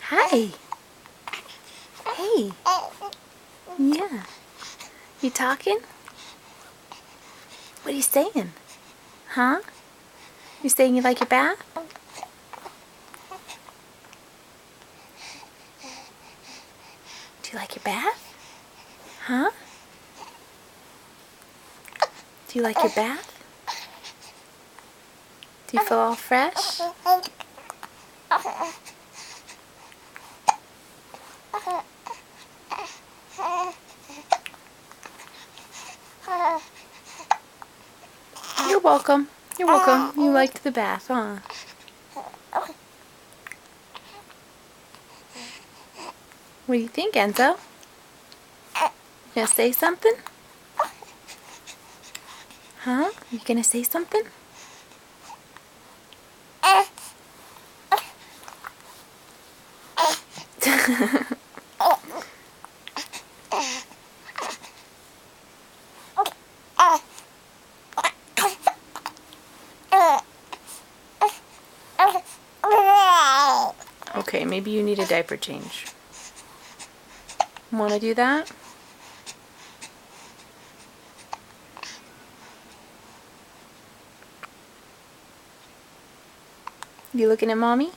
Hi. Hey. Yeah. You talking? What are you saying? Huh? You saying you like your bath? Do you like your bath? Huh? Do you like your bath? Do you feel all fresh? You're welcome. You're welcome. You liked the bath, huh? What do you think, Enzo? You gonna say something? Huh? You gonna say something? Okay, maybe you need a diaper change. Wanna do that? You looking at mommy?